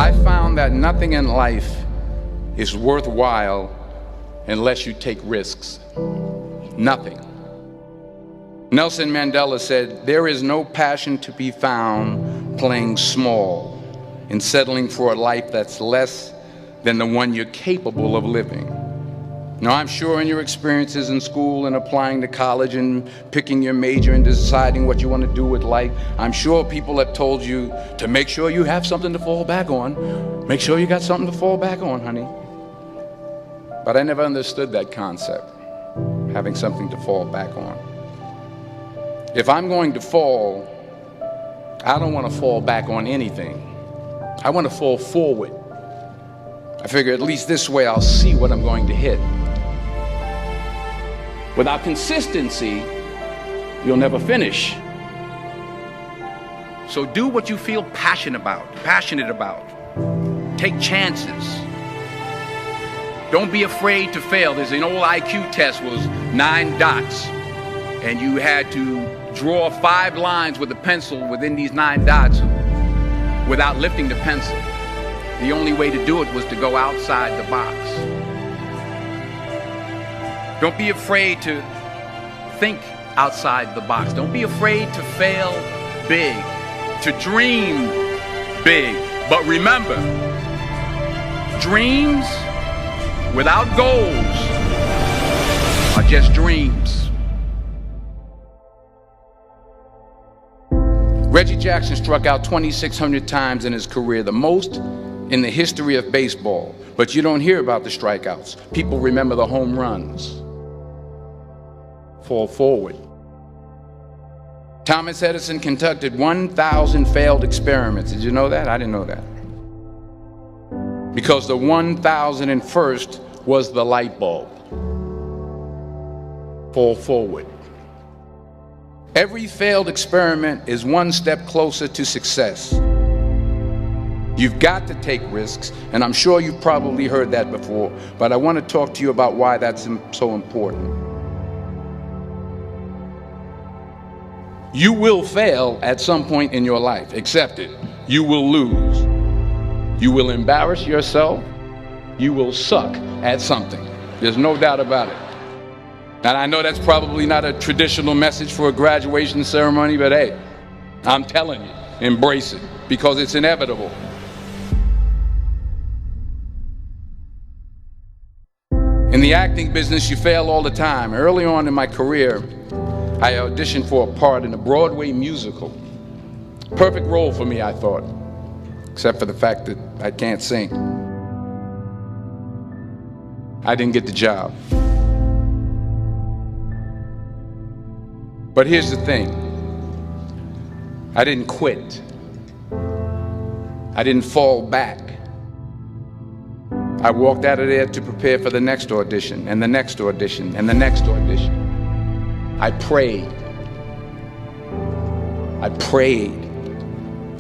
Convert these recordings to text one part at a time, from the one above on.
I found that nothing in life is worthwhile unless you take risks. Nothing. Nelson Mandela said, "There is no passion to be found playing small and settling for a life that's less than the one you're capable of living." Now, I'm sure in your experiences in school and applying to college and picking your major and deciding what you want to do with life, I'm sure people have told you to make sure you have something to fall back on. Make sure you got something to fall back on, honey. But I never understood that concept, having something to fall back on. If I'm going to fall, I don't want to fall back on anything. I want to fall forward. I figure at least this way I'll see what I'm going to hit. Without consistency, you'll never finish. So do what you feel passionate about. Take chances. Don't be afraid to fail. There's an old IQ test, was 9 dots, and you had to draw 5 lines with a pencil within these 9 dots without lifting the pencil. The only way to do it was to go outside the box. Don't be afraid to think outside the box. Don't be afraid to fail big, to dream big. But remember, dreams without goals are just dreams. Reggie Jackson struck out 2,600 times in his career, the most in the history of baseball. But you don't hear about the strikeouts. People remember the home runs. Fall forward. Thomas Edison conducted 1,000 failed experiments. Did you know that? I didn't know that. Because the 1,001st was the light bulb. Fall forward. Every failed experiment is one step closer to success. You've got to take risks, and I'm sure you've probably heard that before, but I want to talk to you about why that's so important. You will fail at some point in your life. Accept it. You will lose. You will embarrass yourself. You will suck at something. There's no doubt about it. And I know that's probably not a traditional message for a graduation ceremony, but hey, I'm telling you, embrace it, because it's inevitable. In the acting business, you fail all the time. Early on in my career, I auditioned for a part in a Broadway musical. Perfect role for me, I thought, except for the fact that I can't sing. I didn't get the job. But here's the thing. I didn't quit. I didn't fall back. I walked out of there to prepare for the next audition, and the next audition, and the next audition. I prayed. I prayed.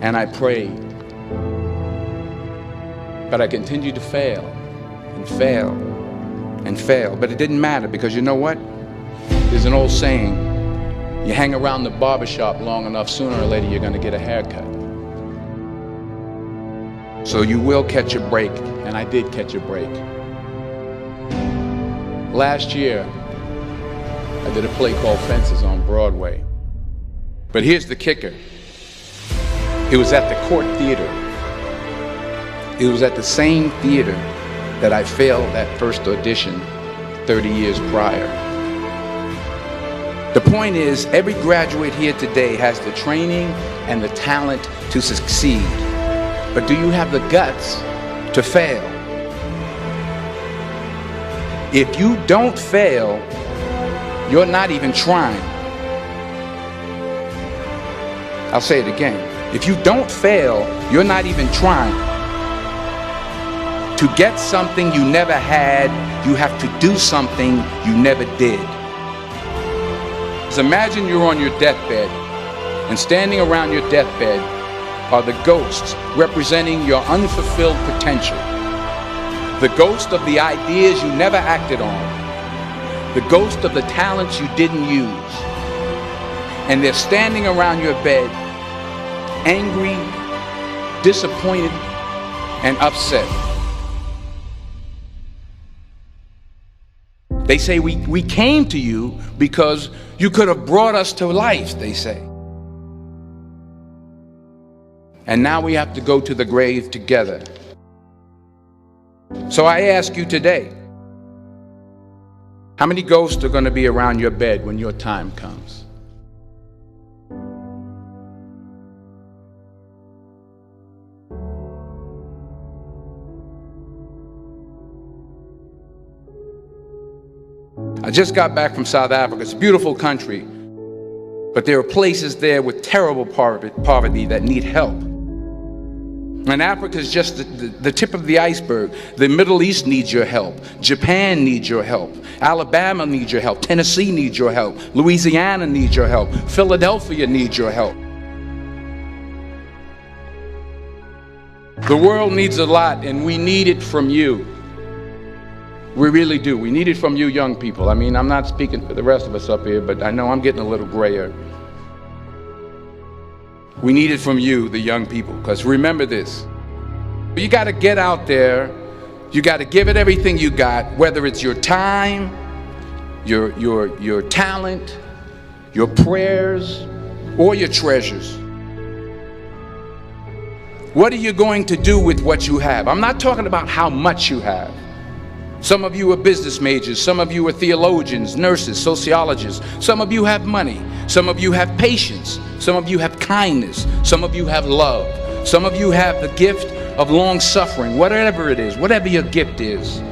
And I prayed. But I continued to fail and fail and fail. But it didn't matter, because you know what? There's an old saying, you hang around the barbershop long enough, sooner or later you're going to get a haircut. So you will catch a break, and I did catch a break. Last year, I did a play called Fences on Broadway. But here's the kicker. It was at the Court Theater. It was at the same theater that I failed that first audition 30 years prior. The point is, every graduate here today has the training and the talent to succeed. But do you have the guts to fail? If you don't fail, you're not even trying. I'll say it again. If you don't fail, you're not even trying. To get something you never had, you have to do something you never did. Just imagine you're on your deathbed, and standing around your deathbed are the ghosts representing your unfulfilled potential. The ghost of the ideas you never acted on. The ghost of the talents you didn't use. And they're standing around your bed, angry, disappointed, and upset. They say we came to you because you could have brought us to life, they say. And now we have to go to the grave together. So I ask you today, how many ghosts are going to be around your bed when your time comes? I just got back from South Africa. It's a beautiful country, but there are places there with terrible poverty that need help. And Africa is just the tip of the iceberg. The Middle East needs your help. Japan needs your help. Alabama needs your help. Tennessee needs your help. Louisiana needs your help. Philadelphia needs your help. The world needs a lot, and we need it from you. We really do. We need it from you young people. I mean, I'm not speaking for the rest of us up here, but I know I'm getting a little grayer. We need it from you, the young people, because remember this. You got to get out there. You got to give it everything you got, whether it's your time, your talent, your prayers, or your treasures. What are you going to do with what you have? I'm not talking about how much you have. Some of you are business majors, some of you are theologians, nurses, sociologists. Some of you have money, some of you have patience, some of you have kindness, some of you have love, some of you have the gift of long suffering. Whatever it is, whatever your gift is,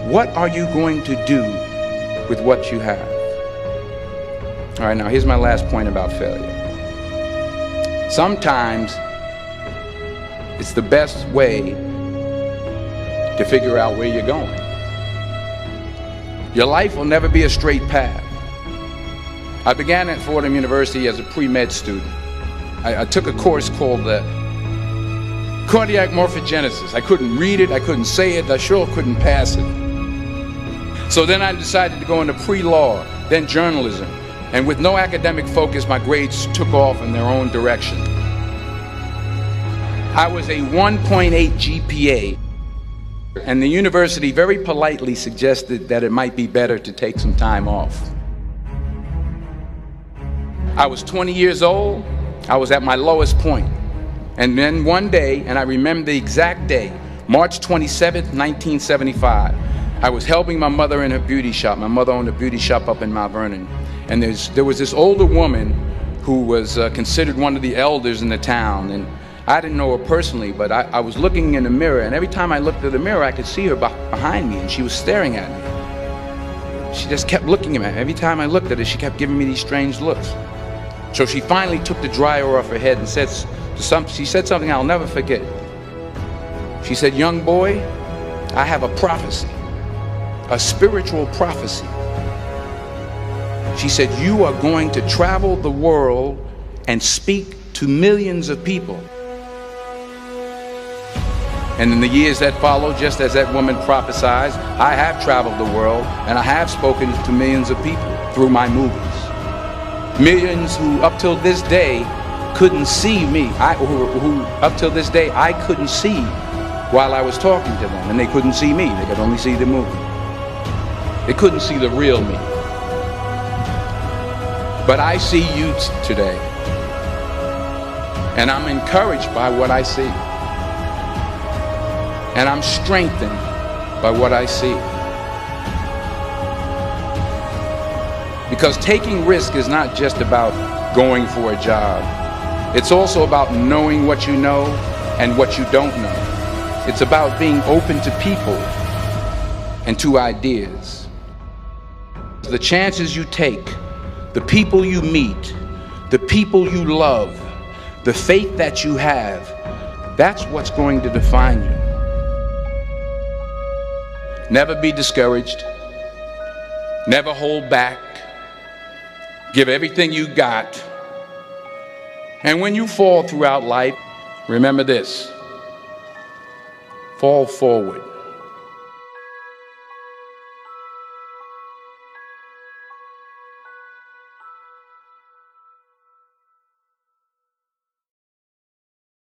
what are you going to do with what you have? All right, now here's my last point about failure. Sometimes it's the best way to figure out where you're going. Your life will never be a straight path. I began at Fordham University as a pre-med student. I took a course called cardiac morphogenesis. I couldn't read it, I couldn't say it, I sure couldn't pass it. So then I decided to go into pre-law, then journalism. And with no academic focus, my grades took off in their own direction. I was a 1.8 GPA. And the university very politely suggested that it might be better to take some time off. I was 20 years old. I was at my lowest point. And then one day, and I remember the exact day, March 27th, 1975, I was helping my mother in her beauty shop. My mother owned a beauty shop up in Mount Vernon. And there was this older woman who was considered one of the elders in the town. And I didn't know her personally, but I was looking in the mirror, and every time I looked at the mirror, I could see her behind me, and she was staring at me. She just kept looking at me. Every time I looked at her, she kept giving me these strange looks. So she finally took the dryer off her head and she said something I'll never forget. She said, "Young boy, I have a prophecy, a spiritual prophecy." She said, "You are going to travel the world and speak to millions of people." And in the years that followed, just as that woman prophesied, I have traveled the world and I have spoken to millions of people through my movies. Millions who up till this day couldn't see me, who up till this day I couldn't see while I was talking to them, and they couldn't see me, they could only see the movie. They couldn't see the real me. But I see you today, and I'm encouraged by what I see. And I'm strengthened by what I see. Because taking risk is not just about going for a job. It's also about knowing what you know and what you don't know. It's about being open to people and to ideas. The chances you take, the people you meet, the people you love, the faith that you have, that's what's going to define you. Never be discouraged. Never hold back. Give everything you got. And when you fall throughout life, remember this: fall forward.